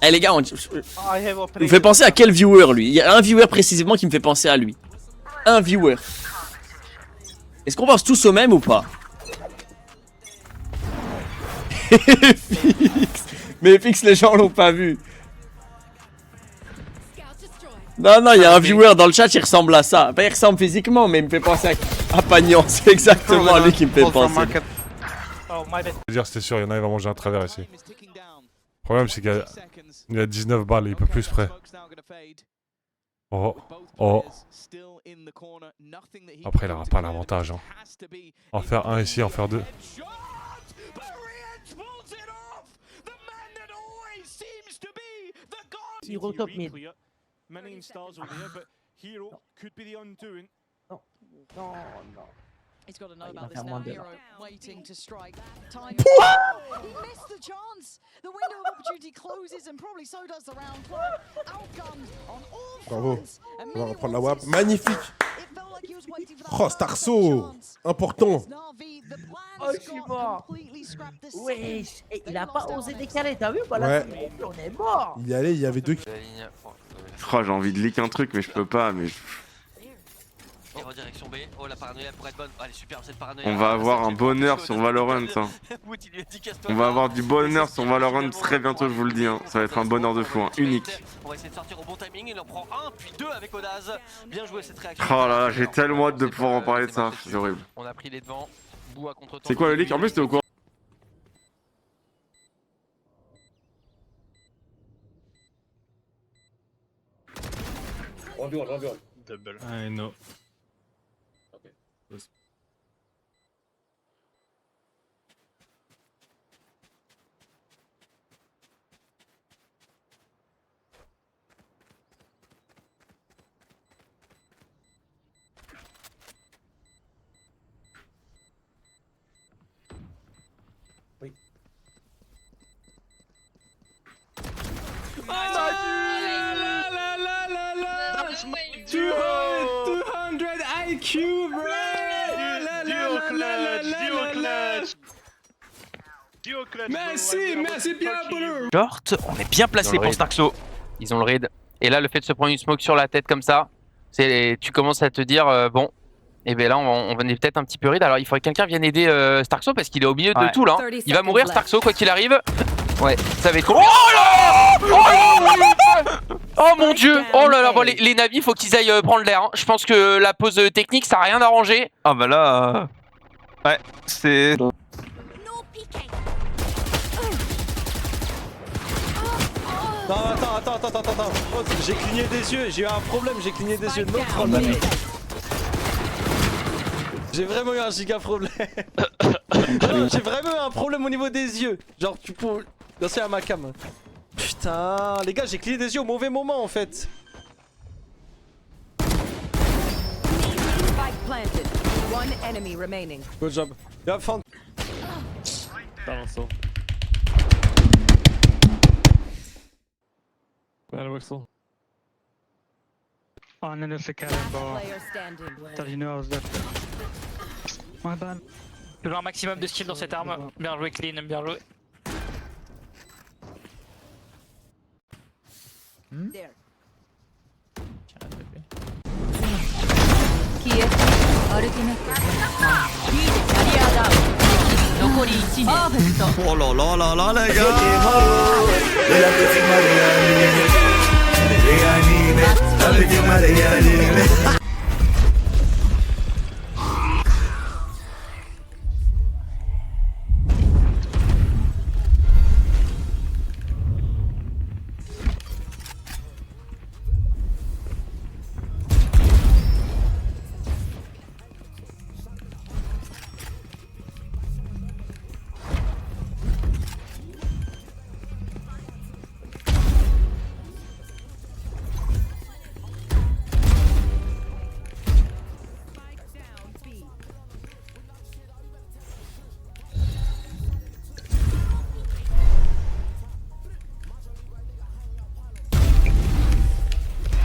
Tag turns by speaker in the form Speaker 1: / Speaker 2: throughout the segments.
Speaker 1: Eh les gars, il me fait penser à quel viewer lui? Il y a un viewer précisément qui me fait penser à lui. Un viewer. Est-ce qu'on pense tous au même ou pas? FX. Mais FX, les gens l'ont pas vu. Non, non, il y a un viewer dans le chat, il ressemble à ça. Pas il ressemble physiquement, mais il me fait penser à Pagnon. C'est exactement à lui qui me fait penser.
Speaker 2: Je veux dire, c'était sûr, il y en a, il va manger un travers ici. Le problème, c'est qu'il a 19 balles et il peut plus près. Oh, oh. Après, il n'aura pas l'avantage. Hein. En faire un ici, en faire deux.
Speaker 3: Hero top mid. Non, non, non.
Speaker 4: He's got to know
Speaker 3: Il va
Speaker 4: about this
Speaker 3: faire
Speaker 4: now.
Speaker 3: moins de
Speaker 4: Hero
Speaker 3: là.
Speaker 4: waiting to strike. Time. He missed the chance. The window of opportunity closes, and probably so does the round clock. Outgunned on all
Speaker 5: Bravo.
Speaker 4: fronts.
Speaker 5: On va reprendre la WAP. Magnifique.
Speaker 4: It felt like he was waiting for that
Speaker 5: Oh, Starso. Important.
Speaker 4: Navi, the plan
Speaker 3: Oh, je suis mort.
Speaker 4: completely scrapped the
Speaker 3: Wesh, il a pas osé décaler, t'as vu? Voilà,
Speaker 5: Ouais.
Speaker 3: on est mort.
Speaker 5: Il y allait, il y avait deux qui...
Speaker 6: Oh, j'ai envie de leak un truc, mais je peux pas. Mais
Speaker 7: En direction B. Oh, la paranoïa pourrait être bonne. Oh, elle est superbe cette paranoïa.
Speaker 6: on va avoir un bonheur sur Valorant. Hein. On va avoir du bonheur sur Valorant très bientôt, je vous le dis. Hein. Ça va être un bonheur de fou, hein. Unique.
Speaker 7: On va essayer de sortir au bon timing. Il en prend un, puis deux avec Odaz. Bien joué cette réaction.
Speaker 6: Oh là là, j'ai tellement hâte de pouvoir en parler de ça. C'est horrible.
Speaker 7: On a pris les devants. Bout à contre-temps.
Speaker 6: C'est quoi le leak? En plus, t'es au courant?
Speaker 8: Double. I know. Okay.
Speaker 3: Oui.
Speaker 8: That's my 200 IQ, bro! Duo clutch! Merci Pierre Polo!
Speaker 7: Short, on est bien placé pour Starkso. Ils ont le raid. Et là, le fait de se prendre une smoke sur la tête comme ça, tu commences à te dire, bon, et bien là, on est peut-être un petit peu raid. Alors, il faudrait que quelqu'un vienne aider Starkso parce qu'il est au milieu de tout là. Il va mourir Starkso, quoi qu'il arrive. Ouais, ça va être... Oh là! Oh mon dieu! Oh là là, bon, les navis, faut qu'ils aillent prendre l'air. Hein. Je pense que la pause technique, ça a rien arrangé.
Speaker 9: Ah bah là... Ouais, c'est...
Speaker 10: Attends. Oh, j'ai cligné des yeux, j'ai eu un problème, j'ai cligné des yeux. No problème. J'ai vraiment eu un giga problème. Non, j'ai vraiment eu un problème au niveau des yeux. Genre, tu peux. Non, c'est à ma cam. Putain, les gars, j'ai cligné des yeux au mauvais moment en fait. Good job. Y'a fin.
Speaker 8: Oh, non, c'est carrément. My bad. Toujours un maximum de skill dans cette arme. Bien joué, clean, bien joué.
Speaker 9: Oh là là là là les gars!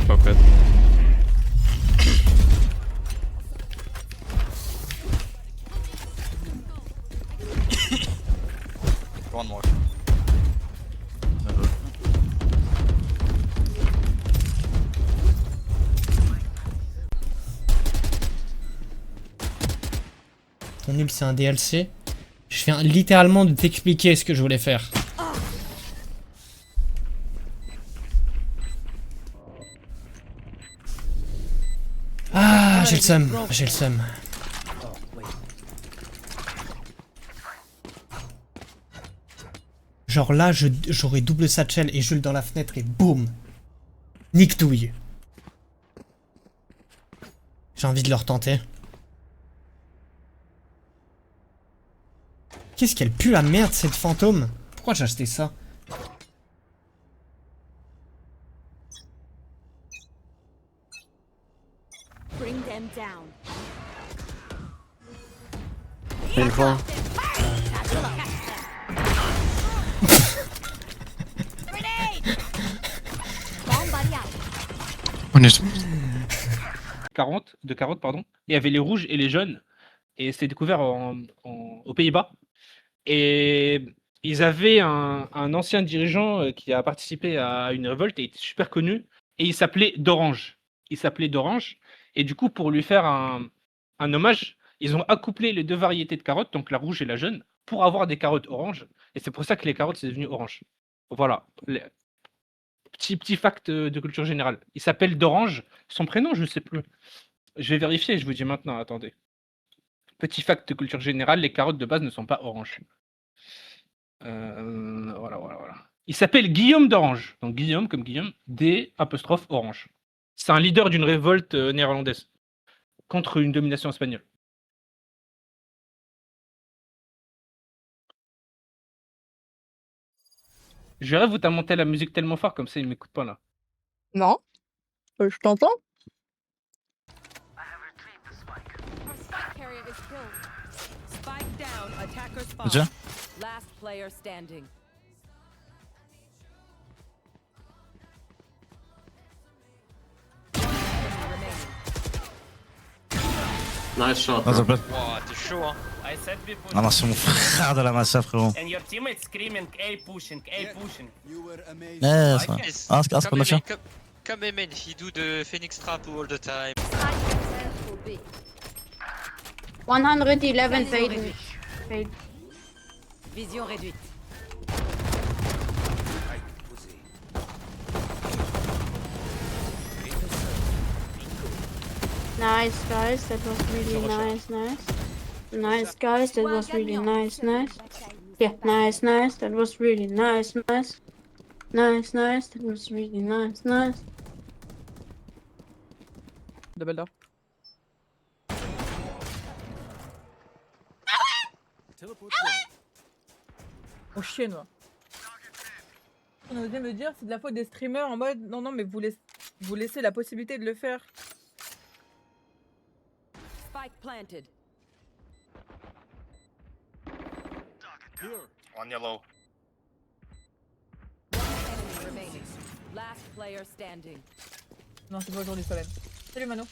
Speaker 2: Pas prête.
Speaker 9: One more.
Speaker 11: Ton nul c'est un DLC. Je viens littéralement de t'expliquer ce que je voulais faire. Ah, j'ai le seum, j'ai le seum. Genre là, j'aurais double satchel et Jules dans la fenêtre et boum. Nique douille. J'ai envie de le retenter. Qu'est-ce qu'elle pue la merde cette fantôme? Pourquoi j'ai acheté ça?
Speaker 1: Une fois.
Speaker 12: De carottes, pardon. Il y avait les rouges et les jaunes. Et c'était découvert aux Pays-Bas. Et ils avaient un ancien dirigeant qui a participé à une révolte et était super connu. Et il s'appelait d'Orange. Et du coup, pour lui faire un hommage, ils ont accouplé les deux variétés de carottes, donc la rouge et la jaune, pour avoir des carottes oranges. Et c'est pour ça que les carottes, c'est devenu orange. Voilà. Petit fact de culture générale. Il s'appelle d'Orange. Son prénom, je ne sais plus. Je vais vérifier, je vous dis maintenant, attendez. Petit fact de culture générale, les carottes de base ne sont pas oranges. Voilà. Il s'appelle Guillaume d'Orange. Donc Guillaume comme Guillaume, D''Orange. C'est un leader d'une révolte néerlandaise contre une domination espagnole. Je rêve où t'as monté la musique tellement fort comme ça, il m'écoute pas là.
Speaker 13: Non, je t'entends.
Speaker 9: Tiens.
Speaker 1: Nice shot.
Speaker 9: Wow,
Speaker 8: t'es chaud hein.
Speaker 9: Ah non, c'est mon frère de la massa, frérot. Ouais, ça. Ah, c'est qu'on a fait.
Speaker 8: Come man, he do the Phoenix trap all the time.
Speaker 13: 111 fade.
Speaker 4: Vision réduite.
Speaker 13: Nice guys, that was really nice. Nice guys, that was really nice. Yeah, nice, that was really nice. Nice, that was really nice.
Speaker 3: Double door. Oh chien moi. On a osé me dire c'est de la faute des streamers en mode non mais vous laissez la possibilité de le faire.
Speaker 4: Spike planted.
Speaker 8: On yellow.
Speaker 4: Enemy remaining. Last player standing.
Speaker 3: Non c'est pas aujourd'hui Solène. Salut Mano.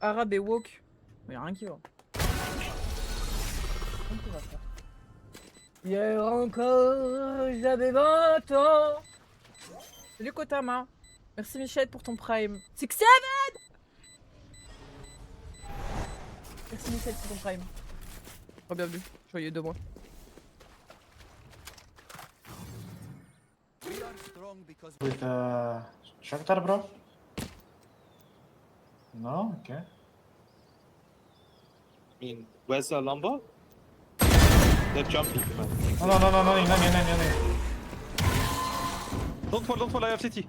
Speaker 3: Arabe et woke. Mais y'a rien qui va. Hier encore, j'avais 20 ans. Salut Kotama. Merci Michel pour ton prime. 6-7. Merci Michel pour ton prime. Oh bienvenue, joyeux 2 mois.
Speaker 14: With Shakhtar, bro? No? Okay.
Speaker 15: I mean, where's the lumber? They're jumping.
Speaker 14: No,
Speaker 10: Don't fall, I have city.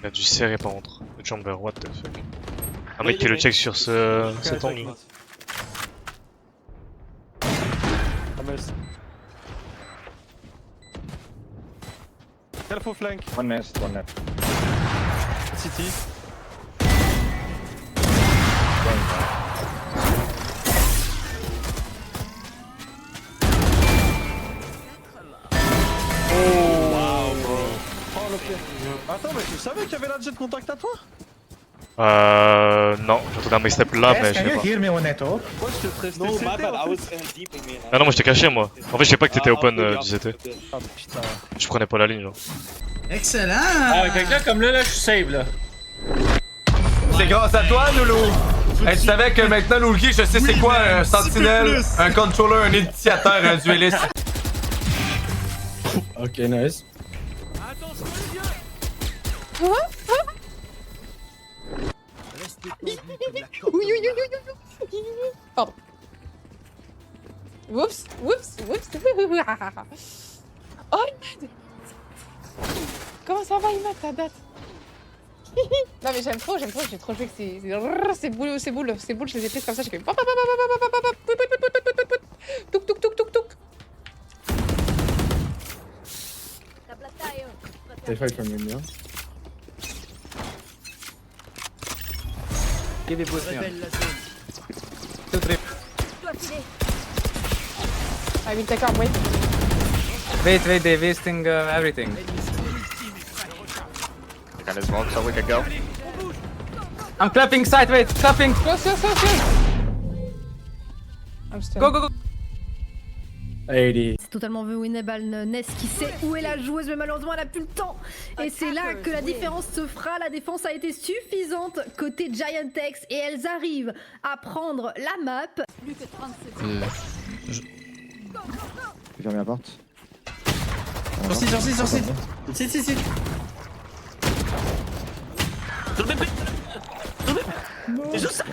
Speaker 16: Il a dû serrer par contre. Le jumper, what the fuck. Un mec qui le check sur cet angle.
Speaker 10: Careful flank.
Speaker 14: One nest.
Speaker 10: City. Attends, mais tu savais qu'il y avait la jet contact à toi?
Speaker 16: Non, j'entendais un mec step là, mais je sais pas.
Speaker 14: Hear me when I talk?
Speaker 10: Ouais, je te prestais.
Speaker 15: No, my bad, I was deep in me.
Speaker 16: Ah non, moi j'étais caché moi. En fait, je sais pas que t'étais open du CT.
Speaker 10: Ah putain.
Speaker 16: Je prenais pas la ligne genre.
Speaker 11: Excellent.
Speaker 8: Ah, quelqu'un comme là, je suis save là.
Speaker 17: C'est grâce à toi, Loulou! Hey, tu savais que maintenant, Loulki, je sais c'est quoi un sentinelle, un controller, un initiateur, un dueliste.
Speaker 15: Ok, nice.
Speaker 3: Pardon. Oups, oups, oups. Oh, Imad! Comment ça va, Imad, ta date? Non mais j'aime trop, j'ai trop joué que c'est boule, je les ai prises comme ça, j'ai fait touk touk touk touk touk.
Speaker 15: Stay fight from him, yeah?
Speaker 10: Give me boost here.
Speaker 3: 2, 3. I will take arm, wait.
Speaker 10: Wait, they're wasting everything.
Speaker 7: Kind of smoke, so we can go.
Speaker 10: I'm clapping side, wait, clapping.
Speaker 3: Close. I'm stunned.
Speaker 10: Go.
Speaker 15: 80.
Speaker 18: C'est totalement winnable. Ness qui sait où est la joueuse, mais malheureusement elle a plus le temps. Et c'est là que la différence se fera. La défense a été suffisante côté Giantex et elles arrivent à prendre la map.
Speaker 4: Plus que 30 secondes.
Speaker 15: Je vais fermer la porte.
Speaker 1: Sur site. Si. Sur le BP. Juste ça.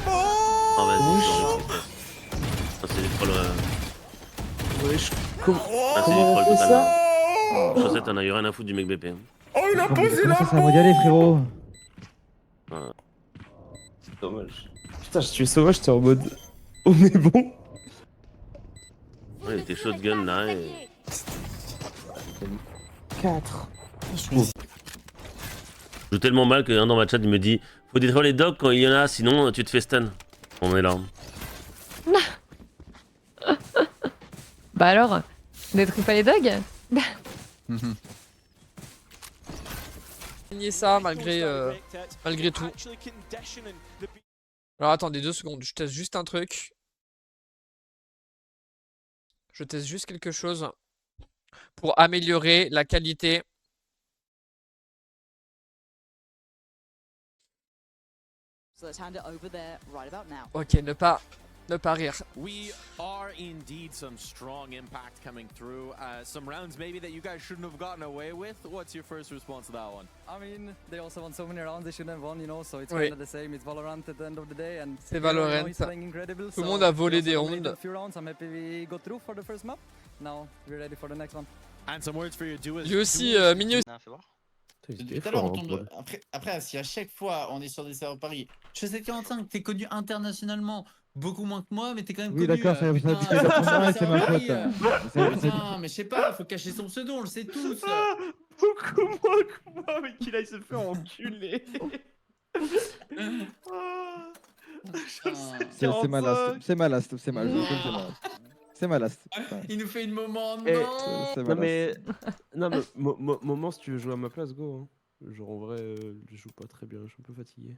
Speaker 1: Oh, vas-y. C'est des trolls. Wesh. Comment on fait ça? Chaussette, t'en as eu rien à foutre du mec BP.
Speaker 15: Oh, il a posé la bombe. Ça va y aller, frérot.
Speaker 1: C'est dommage.
Speaker 15: Putain, je suis sauvage, j'étais en mode. On est bon.
Speaker 1: Ouais, il était shotgun là et.
Speaker 15: 4.
Speaker 1: Je joue tellement mal qu'un dans ma chat il me dit faut détruire les dogs quand il y en a, sinon tu te fais stun. On est là.
Speaker 3: Bah alors, détruis pas les dogs?
Speaker 10: Gagner ça malgré tout. Alors attendez 2 secondes, je teste juste un truc. Je teste juste quelque chose pour améliorer la qualité.
Speaker 4: So let's hand it over there right about now.
Speaker 10: Ok, ne pas rire.
Speaker 19: We are indeed some strong impact coming through. Some rounds maybe that you guys shouldn't have gotten away with. What's your first response to that one?
Speaker 20: I mean, they also won so many rounds they shouldn't have won, you know, so it's
Speaker 10: Oui.
Speaker 20: kind of the same. It's Valorant at the end of the day, and
Speaker 10: C'est Valorant. Tout le monde a volé des rounds.
Speaker 20: I'm happy we got through for the first map. Now we're ready for the next one.
Speaker 19: And some words for your duels.
Speaker 10: Lui aussi, Mignon.
Speaker 21: Depuis tout à l'heure, on tombe. Après, si à chaque fois on est sur des serveurs Paris, je sais Quentin que t'es connu internationalement beaucoup moins que moi, mais t'es quand même connu.
Speaker 15: Oui, d'accord, c'est ma faute.
Speaker 21: Non, mais je sais pas, faut cacher son pseudo, on le sait tous.
Speaker 15: Beaucoup moins que moi, mais qu'il aille se faire enculer. C'est malast. C'est malast.
Speaker 21: Il nous fait une moment,
Speaker 15: non mais moment si tu veux jouer à ma place, go. Hein. Genre en vrai, je joue pas très bien, je suis un peu fatigué.